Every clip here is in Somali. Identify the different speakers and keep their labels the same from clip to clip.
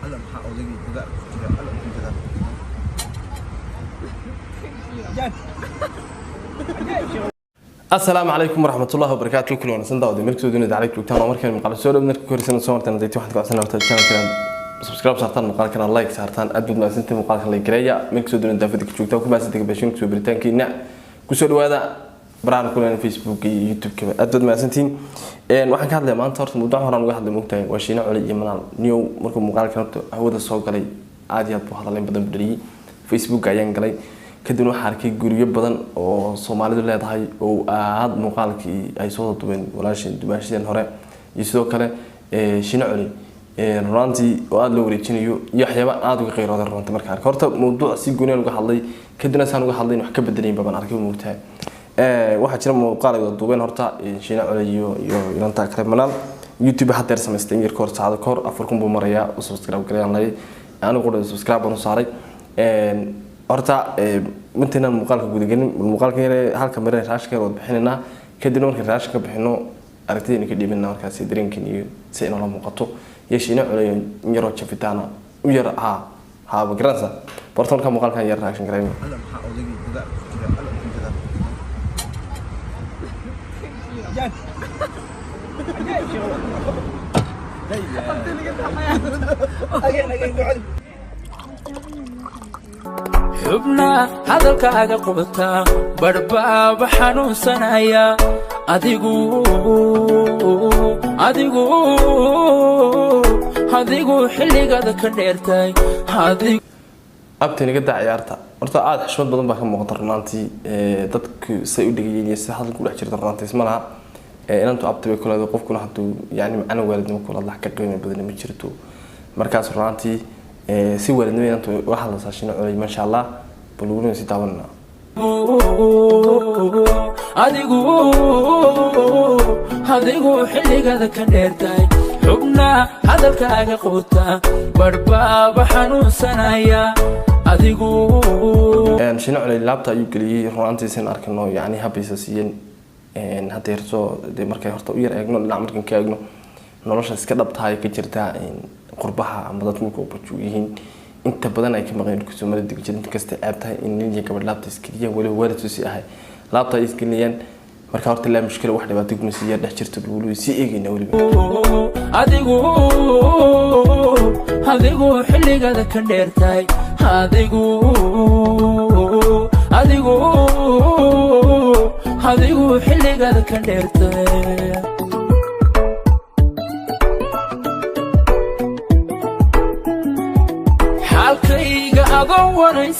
Speaker 1: alla maxaa odagii uga jira alla ku jira
Speaker 2: السلام عليكم ورحمة الله وبركاته. كل وانا سندا ودي ملك سودوني عليك وقتنا ومركز مقال سوري بنرك كورسنا صورتنا ديتي واحد قاعد سنة وتجنا كلام سبسكرايب صارتان مقال كنا لايك صارتان أدود ما سنتي مقال كنا لايكريا ملك سودوني دافدك شوكتا وكما سنتك بشين كسو بريتان كينا كسر هذا بران كلنا فيسبوك يوتيوب كمان أدود ما سنتين واحد كان لما أنت صارت موضوع هران واحد مقتين وشينا على يمنا نيو مركب مقال كنا هو ده الصوت علي عادي هذا هذا اللي بدنا بدري فيسبوك عيان علي kadibna waxaan arkay guriyo badan oo Soomaalidu leedahay oo aad muuqaalkii ay soo duubeen walaasheen dumaashadeen hore iyo sidoo kale shina culi runtii oo aad loo wareejinayo iyo waxyaabo aad uga qeyrooday runtii markaan horta mowduuc si gooni uga hadlay kadibna saan uga hadlay wax ka bedelayeen baan arkay moogtaa waxa jira muuqaal ay duubeen horta shina culi iyo ilanta kale manal YouTube hadda samaystay yar koor saacado koor 4 buu marayaa oo subscribe gareeyaan lay anigu qodobada subscribe baan u saaray horta mintina muuqaalka gudagelin muuqaalka halka maray raashka wad bixinina kadib marka raashka bixino aragtidina ka dhibina markaas dareenkan iyo si inoo la muuqato yeeshina culayn yaro jafitaana u yar ha bagransa bartonka muuqaalkan yar raashin gareyn
Speaker 1: alla maxaa odagii uga jira alla ku jira
Speaker 3: xubna hadalkaaga qubta barbaaba xanuunsanaya adigu xilligada ka dheertay
Speaker 2: abtaniga ciyaarta horta aad xishmad badan baa ka muuqata runtii dadku say u dhigayeen si hadal ku dhex jirta runtii ismalaha inantu abtay kula qofkuna haduu yaani macna waalidnimo kula wax ka qiimo badan ma jirto markaas runtii si waalidnimo inantu waxa la saashino culay ma sha Allah buluguna si taawana
Speaker 3: adigu xilligada ka dheertay xubna hadalkaaga qubta barbaaba xanuunsanaya adigu
Speaker 2: shina culay laabta ayuu galiyay runtii sin arkano yaani habaysiin hadeerto markay horta u yar eegno dhinac markan ka eegno nolosha iska dhabtahay ka jirta qurbaha ama dadku ku bajuyihiin inta badan ay ka maqeen ku Soomaaliya digjirinta kasta aabtahay in ninka gabadh laabta iskiliya wali waalidku si ahay laabta iskiliyaan marka horta la mushkil wax dhibaato ku nasiya dhex jirto buluu si eegina waliba
Speaker 3: adigu xilligada ka dheertay adigu xilligada ka dheertay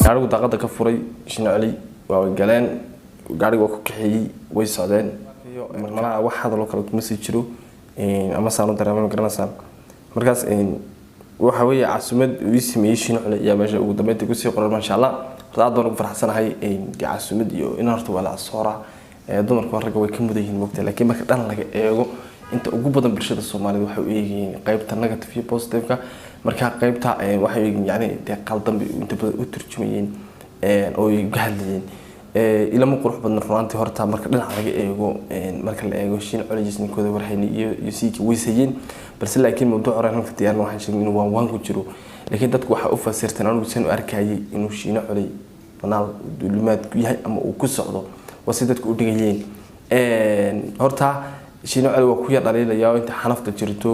Speaker 2: gaarigu daaqada ka furay shina culi waa galeen gaarigu ku kaxeeyay way socdeen malaha wax hadal kale kuma sii jiro ama saanu dareemo garanaysan markaas waxa weeye casuumad uu sameeyay shina culi iyo meesha ugu dambeeyay ku sii qoran ma sha Allah raad baan ugu faraxsanahay casuumad iyo in horta wala soora dumarku rag way ka mudayihiin waqti laakiin marka dhan laga eego inta ugu badan bulshada Soomaaliyeed waxa uu eegayeen qaybta negative iyo positive ka marka qaybta waxay yaani qaldan inta badan u turjumayeen oo ay gaadleen ilaa qurux badan runtii horta marka dhinac laga eego marka la eego shin culijisninkooda warhayni iyo siiki weysayeen balse laakiin mowduuc horan ka diyaarna waxaan sheegay inuu waan ku jiro laakiin dadku waxa u fasirtaan anigu san u arkayay inuu shina culay banaal dulimaad ku yahay ama uu ku socdo wasi dadku u dhigayeen horta shina culi waa ku yar dhaliilaya inta xanafta jirto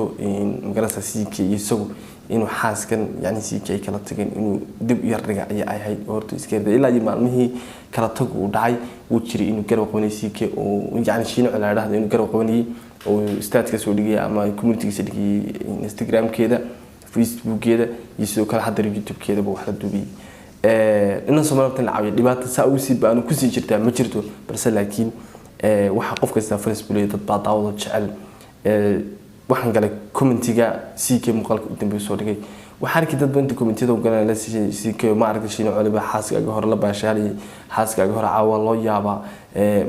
Speaker 2: magarasa siiki isagu inuu xaaskan yaani siiki ay kala tageen inuu dib yar dhiga ay ahayd horta iskeeda ilaa maalmihii kala tag uu dhacay uu jiray inuu garab qabanay siiki oo yaani shina culi raahdo inuu garab qabanay oo status soo dhigay ama community-giisa dhigay Instagram-keeda Facebook-keeda iyo sidoo kale hadda YouTube-keeda buu wax la duubay inna Soomaaliyeed la caawiyo dhibaato saa u sii baan ku sii jirtaa ma jirto balse laakiin waxa qof kasta Facebook dad baa daawado jecel waxaan galay commentiga CK muuqaalka u dambeeyay soo dhigay waxaan arkay dad badan commentida u galaan la CK ma aragtay shina culi xaaskaaga hore la baashaali xaaskaaga hore caawa loo yaaba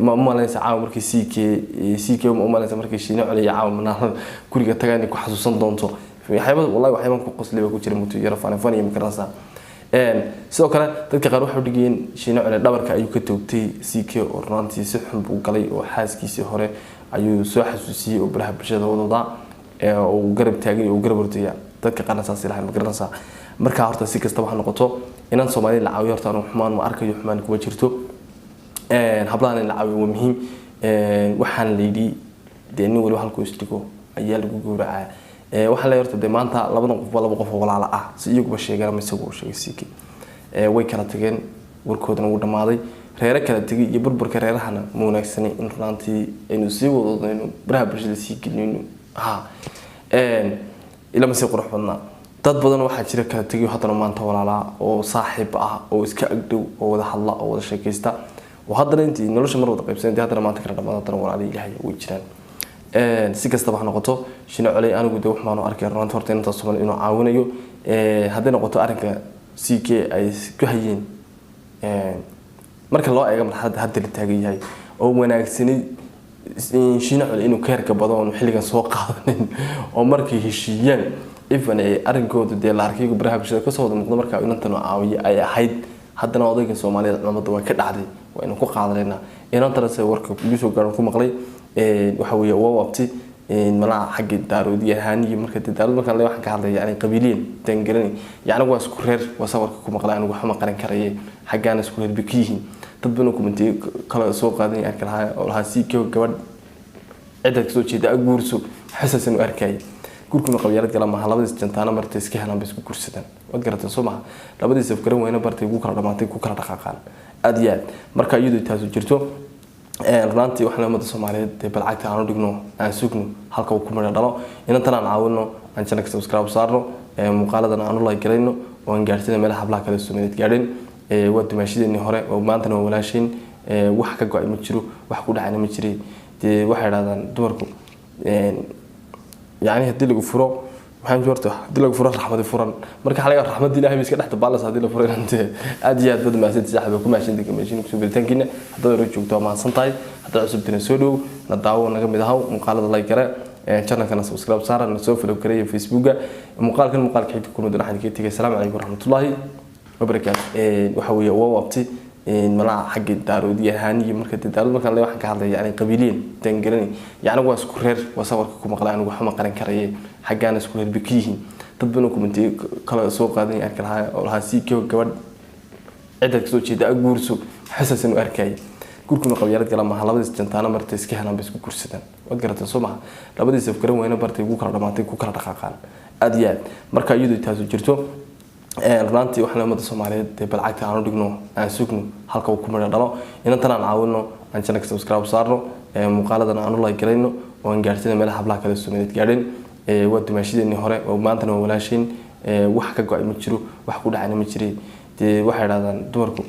Speaker 2: ma malaysa caawa markii CK ma malaysa markii shina culi caawa manaa guriga tagaan ku xasuusan doonto wallahi waxaan ku qoslay ku jira mutu yar faan iyo makarasa sidoo kale dadka qaar waxa u dhigeen shina culi dhabarka ayuu ka toogtay CK oo runtii si xun buu galay oo xaaskiisii hore ayuu soo xasuusiyay oo baraha bulshada wadada oo garab taagay oo garab hortaya dadka qaarna saas ilahay ma garanaysaa marka horta si kasta waxa noqoto inaan Soomaaliya la caawiyo horta xumaan ma arkayo xumaan kuma jirto hablahan la caawiyo waa muhiim waxaan leeydi deeni wali halku istigo ayaa lagu gowracaa waxa la yarto de maanta laba qof walaala ah si iyagu ba sheegaan ma isagu sheegay siiki way kala tageen warkoodana uu dhamaaday reere kala tagay iyo burburka reerahana ma wanaagsanay in runtii aynu sii wadayno baraha bulshada sii gelino ila ma sii qurux badnaa dad badan waxa jira kala tagay haddana maanta walaala oo saaxiib ah oo iska agdhow oo wada hadla oo wada sheekaysta oo haddana intii nolosha mar wada qaybsanay haddana maanta kala dhamaada haddana walaala ilaahay way jiraan si kasta wax noqoto shina culay anigu de waxaan arkay runtii horta inta Soomaali inuu caawinayo haddii noqoto arrinka CK ay ku hayeen marka loo eego marxaladda hadda la taagan yahay oo wanaagsanay shina culay inuu ka herka badan xilligan soo qaadanin oo markay heshiiyeen ifan ay arrinkooda de la arkay baraha bulshada ka soo wada muuqdo marka inantan caawiye ay ahayd haddana odayga Soomaaliyeed calaamada way ka dhacday waa inuu ku qaadaleena inantan say warka soo gaar ku maqlay waxa weeye waa wabti malaha xaq daaroodi ahaaniyo marka daarood marka la waxaan ka hadlay yani qabiiliin tangaran yani waa isku reer waa sawarka ku maqlay anigu waxa ma qaran karay xaqaan isku reer bikiin dad badan ku mintay kala soo qaadan yarka lahaa oo laha si gabadh cid soo jeeda guurso xasasan u arkay gurkuna qabyaalad kala ma labadiis jantaana martay iska helaan bisku kursadan wad garatan Soomaa labadiis afkaran wayna bartay ugu kala dhamaatay ku kala dhaqaaqaan aad yaad marka iyadu taas jirto runtii waxaan umada Soomaaliyeed balcagta aan u dhigno aan sugno halka uu ku mara dhalo inaan aan caawino aan channel subscribe saarno muuqaaladan aan like gareyno oo aan gaarsiino meelaha hablaha kala Soomaaliyeed gaadhin waa dumaashideenii hore oo maanta waa walaashin wax ka go'ay ma jiro wax ku dhacayna ma jiray waxay yiraahdaan dumarku يعني هدي لك فرو waxaan joorto hadii lagu furo raxmad furan marka xalay raxmad ilaahay iska dhaxta baalas hadii la furo inta aad iyo aad bad ma santi saaxiib ku maashin dega meeshin ku subirtaankiina hadda hore joogto ma santahay hadda cusubtina soo dhow na daawo naga mid ahaw muuqaalada like gare channelkana subscribe saara na soo follow gareeyo facebooka muuqaalkan xigta ku noqdo waxaan ka tagay salaam alaykum warahmatullaahi wabarakaatuh waxa weeye waa wabti malaha xaq daaroodi ahaaniyo marka daarood marka la waxaan ka hadlay yani qabiiliin tangaran yani waa isku reer waa sawarka ku maqlay anigu waxa ma qaran karay xaqaan isku reer bikiin dad badan ku mintay kala soo qaadan yarka lahaa oo laha si gabadh cid soo jeeda guurso xasasan u arkay gurkuna qabyaalad kala ma labadiis jantaana martay iska helaan bisku kursadan wad garatan Soomaa labadiis afkaran wayna bartay ugu kala dhamaatay ku kala dhaqaaqaan aad yaad marka iyadu taas jirto runtii waxaan umada Soomaaliyeed balcagta aan u dhigno aan sugno halka uu ku mara dhalo inaan aan caawino aan channel subscribe saarno muuqaaladan aan like gareyno oo aan gaarsiino meelaha hablaha kala Soomaaliyeed gaadhin waa dumaashideenii hore oo maanta waa walaashin wax ka go'ay ma jiro wax ku dhacayna ma jiray waxay yiraahdaan dumarku